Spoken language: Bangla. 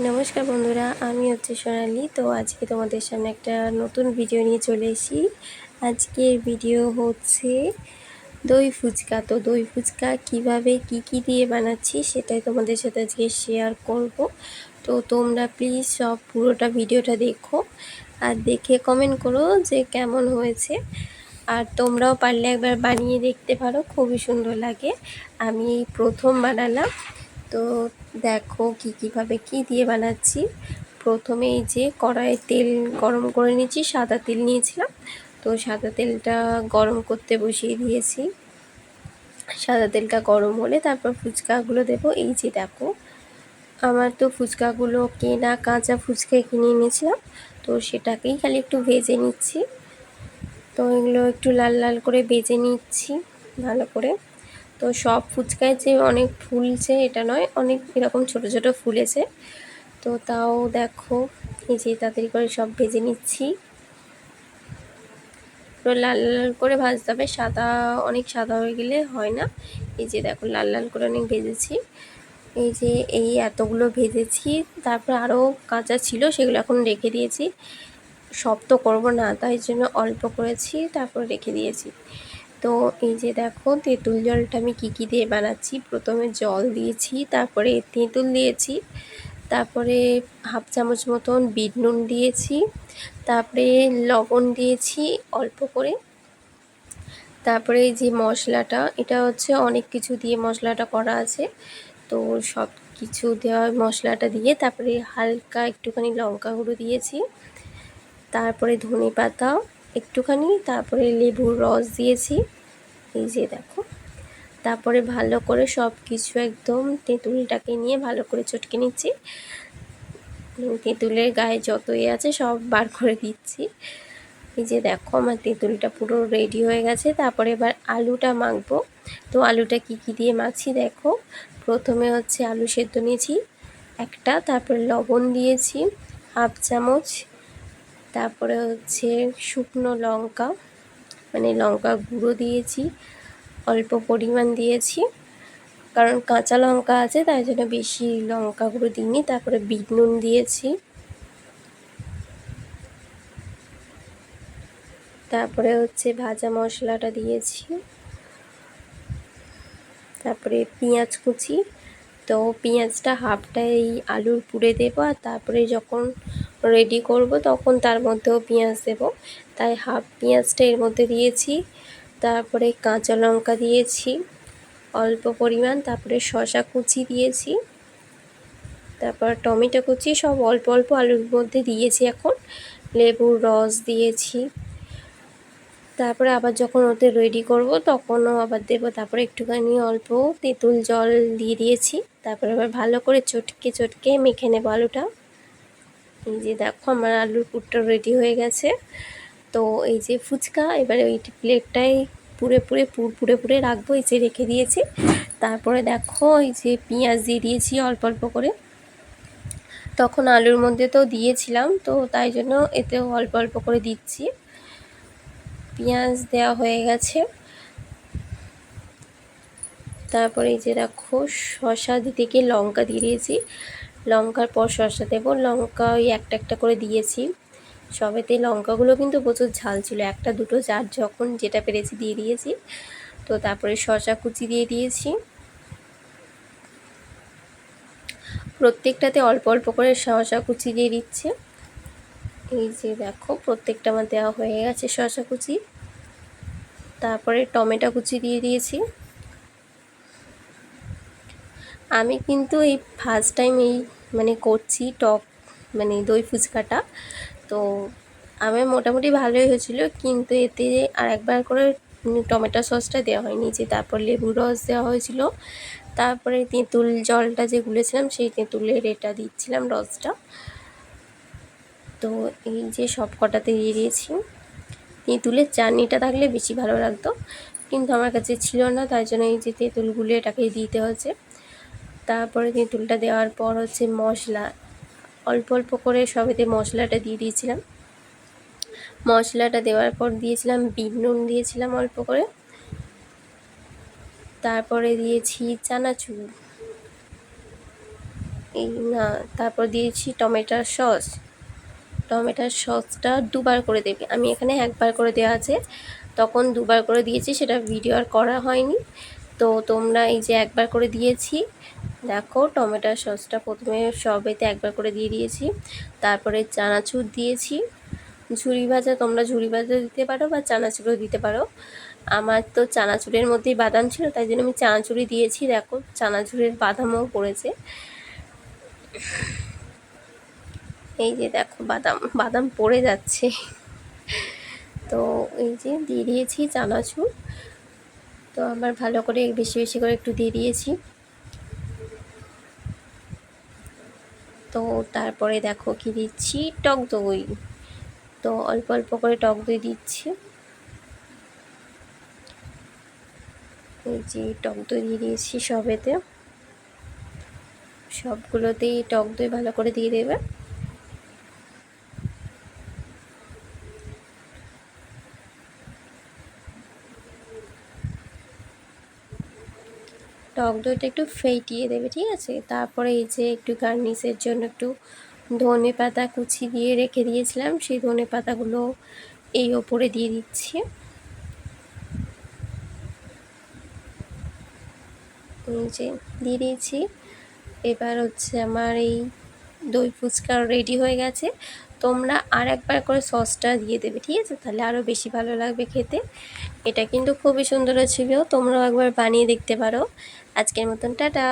নমস্কার বন্ধুরা, আমি সোনালি। তো আজকে তোমাদের সামনে একটা নতুন ভিডিও নিয়ে চলে এসেছি। আজকের ভিডিও হচ্ছে দই ফুচকা। তো দই ফুচকা কীভাবে কী দিয়ে বানাচ্ছি সেটাই তোমাদের সাথে আজকে শেয়ার করব। তো তোমরা প্লিজ সব পুরোটা ভিডিওটা দেখো আর দেখে কমেন্ট করো যে কেমন হয়েছে। আর তোমরাও পারলে একবার বানিয়ে দেখতে পারো, খুবই সুন্দর লাগে। আমি প্রথম বানালাম। তো দেখো কীভাবে কী দিয়ে বানাচ্ছি। প্রথমে এই যে কড়াইয়ে তেল গরম করে নিয়েছি, সাদা তেল নিয়েছিলাম। তো সাদা তেলটা গরম করতে বসিয়ে দিয়েছি। সাদা তেলটা গরম হলে তারপর ফুচকাগুলো দেবো। এই যে দেখো, আমার তো ফুচকাগুলো কেনা কাঁচা ফুচকা কিনে এনেছিলাম, তো সেটাকেই খালি একটু ভেজে নিচ্ছি। তো এগুলো একটু লাল লাল করে ভেজে নিচ্ছি ভালো করে। তো সব ফুচকায় যে অনেক ফুলছে এটা নয়, অনেক এরকম ছোট ছোট ফুলেছে। তো তাও দেখো এই যে তাড়াতাড়ি করে সব ভেজে নিচ্ছি। পুরো লাল লাল করে ভাজতে হবে, অনেক সাদা হয়ে গেলে হয় না। এই যে দেখো লাল লাল করে অনেক ভেজেছি। এই যে এতগুলো ভেজেছি, তারপর আরও কাঁচা ছিল সেগুলো এখন রেখে দিয়েছি। সব তো করবো না, তাই জন্য অল্প করেছি, তারপর রেখে দিয়েছি। তো এই যে দেখো তেঁতুল জলটা আমি কী দিয়ে বানাচ্ছি। প্রথমে জল দিয়েছি, তারপরে তেঁতুল দিয়েছি, তারপরে হাফ চামচ মতন বিট নুন দিয়েছি, তারপরে লবণ দিয়েছি অল্প করে। তারপরে এই যে মশলাটা, এটা হচ্ছে অনেক কিছু দিয়ে মশলাটা করা আছে। তো সব কিছু দেওয়া মশলাটা দিয়ে তারপরে হালকা একটুখানি লঙ্কা গুঁড়ো দিয়েছি, তারপরে ধনে পাতা একটুখানি, তারপরে লেবুর রস দিয়েছি। এই যে দেখো, তারপরে ভালো করে সব কিছু একদম তেঁতুলটাকে নিয়ে ভালো করে চটকে নিচ্ছি। তেঁতুলের গায়ে যত আছে সব বার করে দিচ্ছি। এই যে দেখো আমার তেঁতুলটা পুরো রেডি হয়ে গেছে। তারপরে এবার আলুটা মাখবো। তো আলুটা কী দিয়ে মাখছি দেখো। প্রথমে হচ্ছে আলু সেদ্ধ নিয়েছি একটা, তারপরে লবণ দিয়েছি হাফ চামচ, তারপরে হচ্ছে শুকনো লঙ্কা মানে লঙ্কা গুঁড়ো দিয়েছি অল্প পরিমাণ দিয়েছি, কারণ কাঁচা লঙ্কা আছে তাই জন্য বেশি লঙ্কা গুঁড়ো দিইনি। তারপরে বিট নুন দিয়েছি, তারপরে হচ্ছে ভাজা মশলাটা দিয়েছি, তারপরে পেঁয়াজ কুচি। তো পেঁয়াজটা হাফটা এই আলুর পুরে দেবো, আর তারপরে যখন রেডি করব তখন তার মধ্যেও পেঁয়াজ দেব, তাই হাফ পেঁয়াজটা এর মধ্যে দিয়েছি। তারপরে কাঁচা লঙ্কা দিয়েছি অল্প পরিমাণ, তারপরে শসা কুচি দিয়েছি, তারপর টমেটো কুচি সব অল্প অল্প আলুর মধ্যে দিয়েছি। এখন লেবুর রস দিয়েছি, তারপরে আবার যখন ওতে রেডি করব তখনও আবার দেবো। তারপরে একটুখানি অল্প তেঁতুল জল দিয়ে দিয়েছি, তারপরে আবার ভালো করে চটকে মেখে নেবো আলুটা। এই যে দেখো আমার আলুর পুরটা রেডি হয়ে গেছে। তো এই যে ফুচকা, এবারে ওই প্লেটটাই পুরে রাখবো। এই যে রেখে দিয়েছি। তারপরে দেখো এই যে পেঁয়াজ দিয়ে দিয়েছি অল্প অল্প করে। তখন আলুর মধ্যে তো দিয়েছিলাম, তো তাই জন্য এতেও অল্প অল্প করে দিচ্ছি। পেঁয়াজ দেওয়া হয়ে গেছে। তারপরে এই যে দেখো শসা দিতে গিয়ে লঙ্কা দিয়ে দিয়েছি, লঙ্কার পর শসা দেবো। লঙ্কা ওই একটা একটা করে দিয়েছি সবেতে। লঙ্কাগুলো কিন্তু প্রচুর ঝাল ছিল, একটা দুটো যার যখন যেটা পেরেছি দিয়ে দিয়েছি। তো তারপরে শসা কুচি দিয়ে দিয়েছি, প্রত্যেকটাতে অল্প অল্প করে শসা কুচি দিয়ে দিচ্ছে। এই যে দেখো প্রত্যেকটা আমার দেওয়া হয়ে গেছে শসা কুচি। তারপরে টমেটো কুচি দিয়ে দিয়েছি। আমি কিন্তু এই ফার্স্ট টাইম করছি টক দই ফুচকাটা। তো আমার মোটামুটি ভালোই হয়েছিল, কিন্তু এতে আর একবার করে টমেটো সসটা দেওয়া হয়নি। যে তারপর লেবুর রস দেওয়া হয়েছিল, তারপরে তেঁতুল জলটা যে গুলেছিলাম সেই তেঁতুলের এটা দিচ্ছিলাম রসটা। তো এই যে সব কটাতে দিয়ে দিয়েছি। তেঁতুলের চাটনিটা থাকলে বেশি ভালো লাগতো, কিন্তু আমার কাছে ছিল না, তাই জন্য এই যে তেঁতুলগুলো এটাকে দিতে হচ্ছে। তারপরে তেঁতুলটা দেওয়ার পর হচ্ছে মশলা অল্প অল্প করে সবেতে মশলাটা দিয়ে দিয়েছিলাম। মশলাটা দেওয়ার পর দিয়েছিলাম বিট নুন দিয়েছিলাম অল্প করে, তারপরে দিয়েছি চানাচুর, এই না, তারপর দিয়েছি টমেটোর সস। টমেটোর সসটা দুবার করে দেবে, আমি এখানে একবার করে দেওয়া আছে, তখন দুবার করে দিয়েছি, সেটা ভিডিও আর করা হয়নি। তো তোমরা এই যে একবার করে দিয়েছি, দেখো টমেটোর সসটা প্রথমে সবেতে একবার করে দিয়ে দিয়েছি। তারপরে চানাচুর দিয়েছি, ঝুরি ভাজা, তোমরা ঝুরি ভাজা দিতে পারো বা চানাচুরও দিতে পারো। আমার তো চানাচুরের মধ্যেই বাদাম ছিল, তাই জন্য আমি চানাচুরি দিয়েছি। দেখো চানাচুরের বাদামও পড়েছে, এই যে দেখো বাদাম বাদাম পড়ে যাচ্ছে। তো এই যে দিয়ে দিয়েছি চানাচুর, তো আবার ভালো করে বেশি বেশি করে একটু দিয়ে দিয়েছি। তো তারপরে দেখো কি দিচ্ছি, টক দই। তো অল্প অল্প করে টক দই দিচ্ছি, এই যে টক দই দিয়ে দিয়েছি সবেতে, সবগুলোতেই টক দই ভালো করে দিয়ে দেবে। টক দইটা একটু ফেটিয়ে দেবে, ঠিক আছে। তারপরে এই যে একটু গার্নিশের জন্য একটু ধনে পাতা কুচি দিয়ে রেখে দিয়েছিলাম, সেই ধনে পাতাগুলো এই ওপরে দিয়ে দিচ্ছি, এই যে দিয়ে দিয়েছি। এবার হচ্ছে আমার এই দই ফুচকা রেডি হয়ে গেছে। তোমরা আর একবার করে সসটা দিয়ে দেবে, ঠিক আছে, তাহলে আরও বেশি ভালো লাগবে খেতে। এটা কিন্তু খুবই সুন্দর ছিল, তোমরাও একবার বানিয়ে দেখতে পারো। আজকের মতন টাটা।